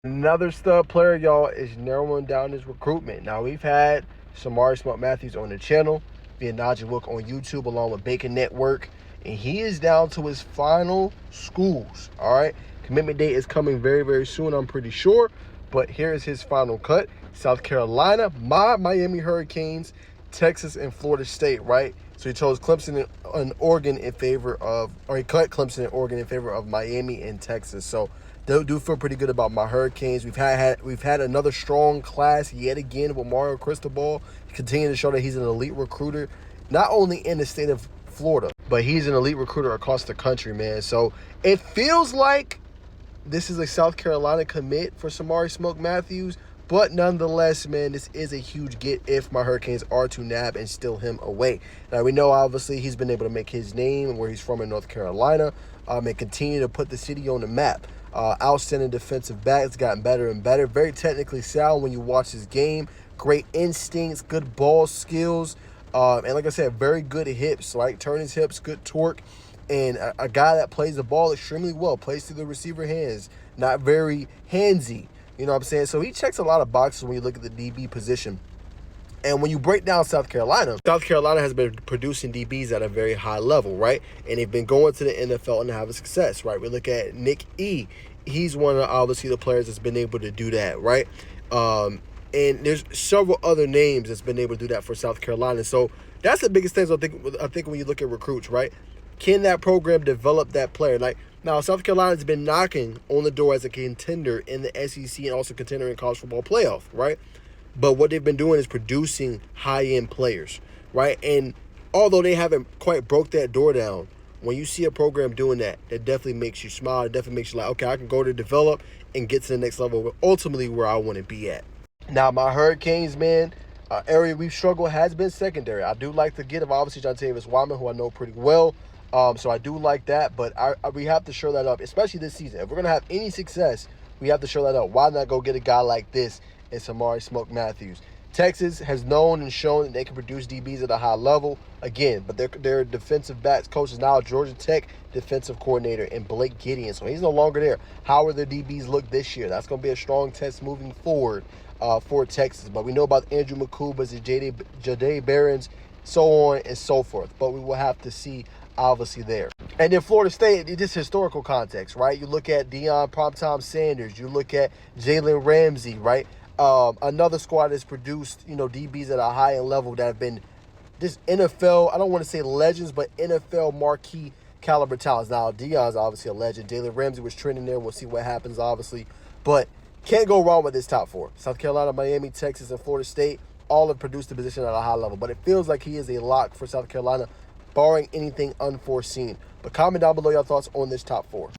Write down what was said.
Another stud player, y'all, is narrowing down his recruitment. Now, we've had Samar Matthews on the channel, via Najee Wook on YouTube, along with Bacon Network, and he is down to his final schools, all right? Commitment date is coming very, very soon, I'm pretty sure, but here is his final cut. South Carolina, my Miami Hurricanes, Texas, and Florida State, right? So he chose Clemson and Oregon in favor of, or he cut Clemson and Oregon in favor of Miami and Texas. So they do feel pretty good about my Hurricanes. We've had another strong class yet again with Mario Cristobal. He continues to show that he's an elite recruiter, not only in the state of Florida, but he's an elite recruiter across the country, man. So it feels like this is a South Carolina commit for Samari Matthews. But nonetheless, man, this is a huge get if my Hurricanes are to nab and steal him away. Now, we know, obviously, he's been able to make his name where he's from in North Carolina and continue to put the city on the map. Outstanding defensive back. It's gotten better and better. Very technically sound when you watch his game. Great instincts, good ball skills. And like I said, very good hips, right? Turn his hips, good torque. And a guy that plays the ball extremely well, plays through the receiver hands, not very handsy. You know what I'm saying? So he checks a lot of boxes when you look at the DB position. And when you break down South Carolina has been producing DBs at a very high level, right? And they've been going to the NFL and having success, right? We look at Nick E. He's one of, obviously, the players that's been able to do that, right? And there's several other names that's been able to do that for South Carolina. So that's the biggest thing I think when you look at recruits, right? Can that program develop that player? Like, now, South Carolina's been knocking on the door as a contender in the SEC and also contender in college football playoff, right? But what they've been doing is producing high-end players, right? And although they haven't quite broke that door down, when you see a program doing that, that definitely makes you smile. It definitely makes you like, okay, I can go to develop and get to the next level, ultimately where I want to be at. Now, my Hurricanes, man, area we've struggled has been secondary. I do like to get him, obviously, Jontavius Wyman, who I know pretty well. So I do like that, but we have to show that up, especially this season. If we're going to have any success, we have to show that up. Why not go get a guy like this in Samari Matthews? Texas has known and shown that they can produce DBs at a high level. Again, but their defensive backs coach is now a Georgia Tech defensive coordinator in Blake Gideon. So he's no longer there. How will their DBs look this year? That's going to be a strong test moving forward for Texas. But we know about Andrew McCubas and Jade Barons, so on and so forth. But we will have to see, obviously, there. And then Florida State, just historical context, right? You look at Deion Primetime Sanders. You look at Jalen Ramsey, right? Another squad that's produced, DBs at a high-end level that have been just NFL, I don't want to say legends, but NFL marquee caliber talents. Now, Deion's obviously a legend. Jalen Ramsey was trending there. We'll see what happens, obviously. But can't go wrong with this top four. South Carolina, Miami, Texas, and Florida State all have produced the position at a high level. But it feels like he is a lock for South Carolina, barring anything unforeseen. But comment down below your thoughts on this top four.